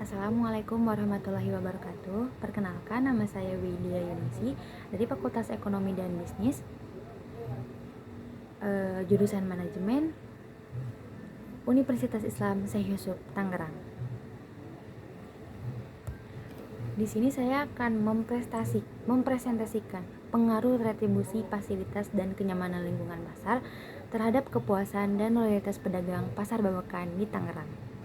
Assalamualaikum warahmatullahi wabarakatuh. Perkenalkan, nama saya Widya Yunisi dari Fakultas Ekonomi dan Bisnis, jurusan Manajemen, Universitas Islam Syekh Yusuf, Tangerang. Di sini saya akan mempresentasikan pengaruh retribusi fasilitas dan kenyamanan lingkungan pasar terhadap kepuasan dan loyalitas pedagang pasar Babakan di Tangerang.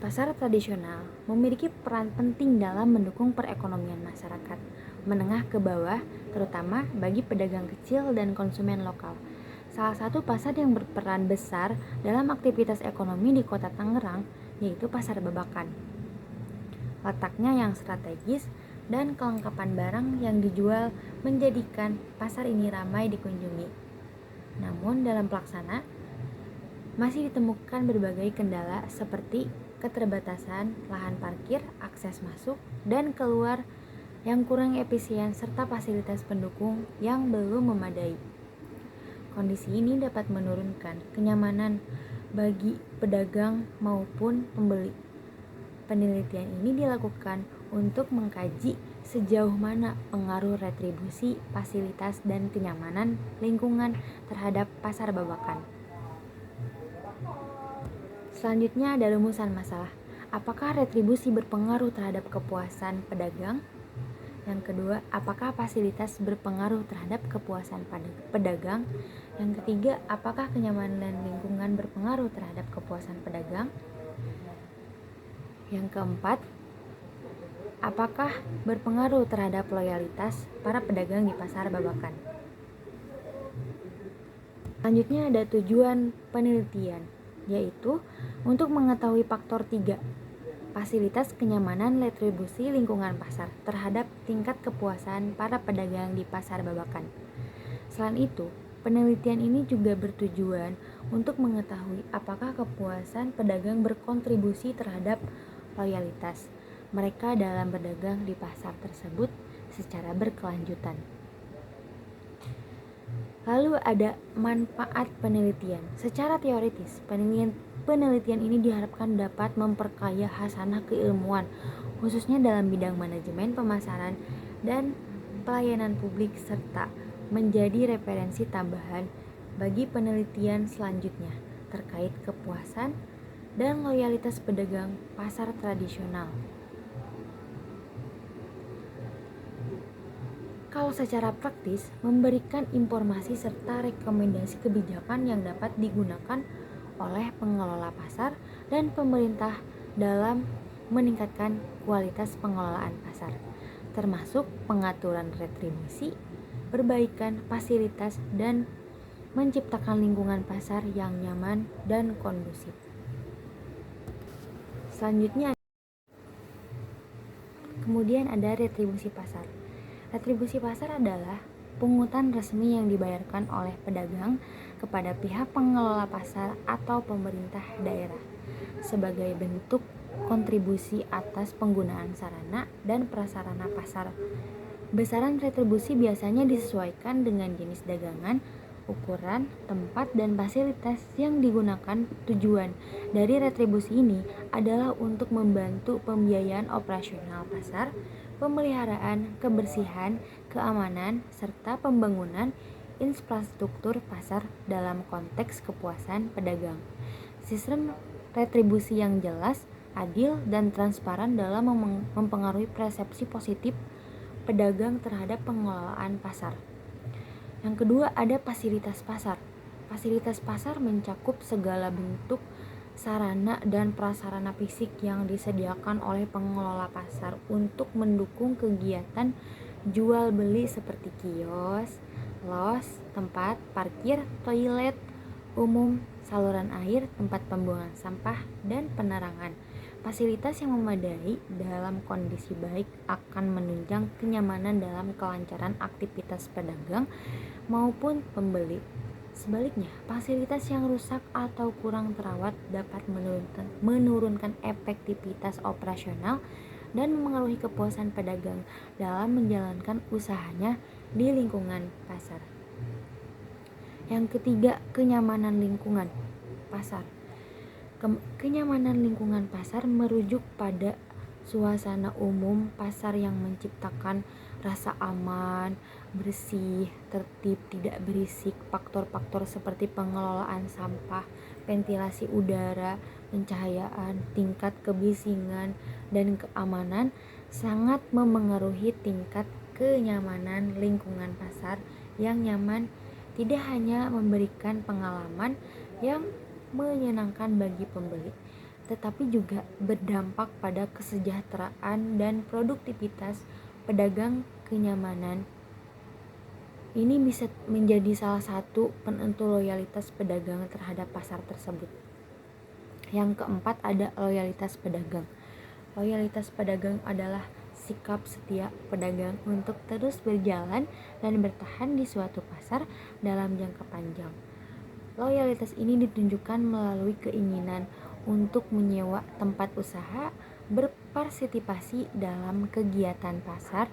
Pasar tradisional memiliki peran penting dalam mendukung perekonomian masyarakat menengah ke bawah, terutama bagi pedagang kecil dan konsumen lokal. Salah satu pasar yang berperan besar dalam aktivitas ekonomi di Kota Tangerang yaitu Pasar Babakan. Letaknya yang strategis dan kelengkapan barang yang dijual menjadikan pasar ini ramai dikunjungi. Namun dalam pelaksana masih ditemukan berbagai kendala seperti keterbatasan lahan parkir, akses masuk dan keluar yang kurang efisien serta fasilitas pendukung yang belum memadai. Kondisi ini dapat menurunkan kenyamanan bagi pedagang maupun pembeli. Penelitian ini dilakukan untuk mengkaji sejauh mana pengaruh retribusi, fasilitas, dan kenyamanan lingkungan terhadap pasar Babakan. Selanjutnya ada rumusan masalah. Apakah retribusi berpengaruh terhadap kepuasan pedagang? Yang kedua, apakah fasilitas berpengaruh terhadap kepuasan pedagang? Yang ketiga, apakah kenyamanan lingkungan berpengaruh terhadap kepuasan pedagang? Yang keempat, apakah berpengaruh terhadap loyalitas para pedagang di pasar Babakan? Selanjutnya ada tujuan penelitian, yaitu untuk mengetahui faktor 3, fasilitas kenyamanan retribusi lingkungan pasar terhadap tingkat kepuasan para pedagang di pasar Babakan. Selain itu, penelitian ini juga bertujuan untuk mengetahui apakah kepuasan pedagang berkontribusi terhadap loyalitas mereka dalam berdagang di pasar tersebut secara berkelanjutan. Lalu ada manfaat penelitian. Secara teoritis, penelitian ini diharapkan dapat memperkaya khasanah keilmuan, khususnya dalam bidang manajemen pemasaran dan pelayanan publik, serta menjadi referensi tambahan bagi penelitian selanjutnya terkait kepuasan dan loyalitas pedagang pasar tradisional. Kalau secara praktis, memberikan informasi serta rekomendasi kebijakan yang dapat digunakan oleh pengelola pasar dan pemerintah dalam meningkatkan kualitas pengelolaan pasar, termasuk pengaturan retribusi, perbaikan fasilitas, dan menciptakan lingkungan pasar yang nyaman dan kondusif. Selanjutnya, kemudian ada retribusi pasar. Retribusi pasar adalah pungutan resmi yang dibayarkan oleh pedagang kepada pihak pengelola pasar atau pemerintah daerah sebagai bentuk kontribusi atas penggunaan sarana dan prasarana pasar. Besaran retribusi biasanya disesuaikan dengan jenis dagangan, ukuran, tempat, dan fasilitas yang digunakan. Tujuan dari retribusi ini adalah untuk membantu pembiayaan operasional pasar, pemeliharaan, kebersihan, keamanan, serta pembangunan infrastruktur pasar dalam konteks kepuasan pedagang. Sistem retribusi yang jelas, adil, dan transparan dalam mempengaruhi persepsi positif pedagang terhadap pengelolaan pasar. Yang kedua ada fasilitas pasar. Fasilitas pasar mencakup segala bentuk sarana dan prasarana fisik yang disediakan oleh pengelola pasar untuk mendukung kegiatan jual beli seperti kios, los, tempat parkir, toilet umum, saluran air, tempat pembuangan sampah, dan penerangan. Fasilitas yang memadai dalam kondisi baik akan menunjang kenyamanan dalam kelancaran aktivitas pedagang maupun pembeli. Sebaliknya, fasilitas yang rusak atau kurang terawat dapat menurunkan efektivitas operasional dan memengaruhi kepuasan pedagang dalam menjalankan usahanya di lingkungan pasar. Yang ketiga, kenyamanan lingkungan pasar. Kenyamanan lingkungan pasar merujuk pada suasana umum pasar yang menciptakan rasa aman, bersih, tertib, tidak berisik. Faktor-faktor seperti pengelolaan sampah, ventilasi udara, pencahayaan, tingkat kebisingan, dan keamanan sangat memengaruhi tingkat kenyamanan lingkungan pasar. Yang nyaman tidak hanya memberikan pengalaman yang menyenangkan bagi pembeli, tetapi juga berdampak pada kesejahteraan dan produktivitas pedagang. Kenyamanan ini bisa menjadi salah satu penentu loyalitas pedagang terhadap pasar tersebut. Yang keempat ada loyalitas pedagang. Loyalitas pedagang adalah sikap setia pedagang untuk terus berjalan dan bertahan di suatu pasar dalam jangka panjang. Loyalitas ini ditunjukkan melalui keinginan untuk menyewa tempat usaha, berpartisipasi dalam kegiatan pasar,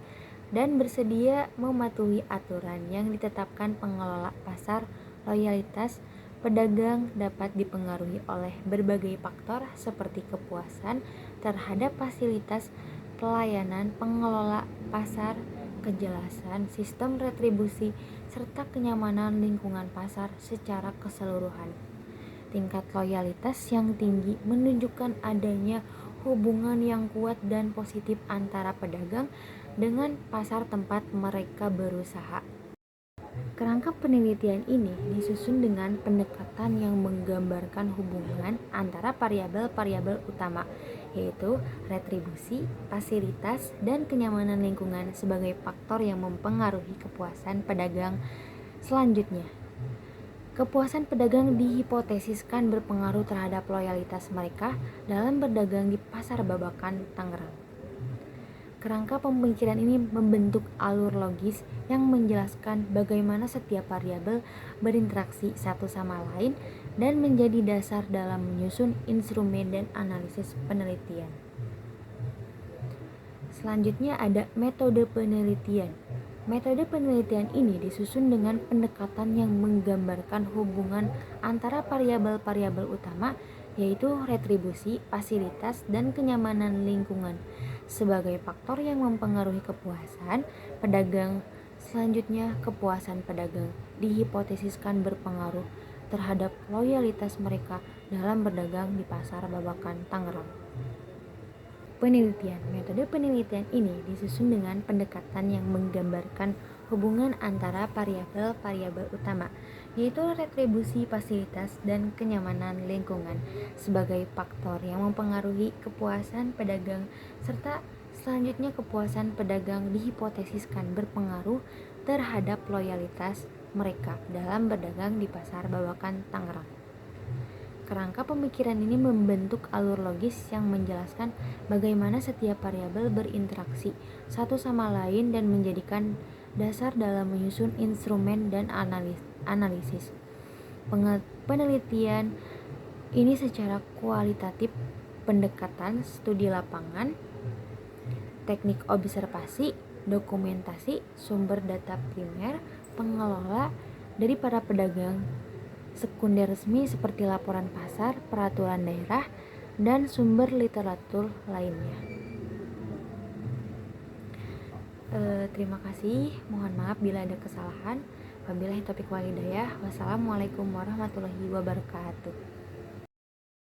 dan bersedia mematuhi aturan yang ditetapkan pengelola pasar. Loyalitas pedagang dapat dipengaruhi oleh berbagai faktor seperti kepuasan terhadap fasilitas pelayanan pengelola pasar, kejelasan sistem retribusi, serta kenyamanan lingkungan pasar secara keseluruhan. Tingkat loyalitas yang tinggi menunjukkan adanya hubungan yang kuat dan positif antara pedagang dengan pasar tempat mereka berusaha. Kerangka penelitian ini disusun dengan pendekatan yang menggambarkan hubungan antara variabel-variabel utama, yaitu retribusi, fasilitas, dan kenyamanan lingkungan sebagai faktor yang mempengaruhi kepuasan pedagang. Selanjutnya, kepuasan pedagang dihipotesiskan berpengaruh terhadap loyalitas mereka dalam berdagang di Pasar Babakan, Tangerang. Kerangka pemikiran ini membentuk alur logis yang menjelaskan bagaimana setiap variabel berinteraksi satu sama lain dan menjadi dasar dalam menyusun instrumen dan analisis penelitian. Selanjutnya ada metode penelitian. Metode penelitian ini disusun dengan pendekatan yang menggambarkan hubungan antara variabel-variabel utama, yaitu retribusi, fasilitas, dan kenyamanan lingkungan sebagai faktor yang mempengaruhi kepuasan pedagang. Selanjutnya, kepuasan pedagang dihipotesiskan berpengaruh terhadap loyalitas mereka dalam berdagang di Pasar Babakan, Tangerang. Penelitian. Metode penelitian ini disusun dengan pendekatan yang menggambarkan hubungan antara variabel-variabel utama, yaitu retribusi, fasilitas, dan kenyamanan lingkungan sebagai faktor yang mempengaruhi kepuasan pedagang, serta selanjutnya kepuasan pedagang dihipotesiskan berpengaruh terhadap loyalitas mereka dalam berdagang di Pasar Babakan, Tangerang. Kerangka pemikiran ini membentuk alur logis yang menjelaskan bagaimana setiap variabel berinteraksi satu sama lain dan menjadikan dasar dalam menyusun instrumen dan analisis. Penelitian ini secara kualitatif, pendekatan studi lapangan, teknik observasi, dokumentasi, sumber data primer, pengelola dari para pedagang sekunder resmi seperti laporan pasar, peraturan daerah, dan sumber literatur lainnya. Terima kasih. Mohon maaf bila ada kesalahan. Wabillahi taufiq wal hidayah. Wassalamualaikum warahmatullahi wabarakatuh.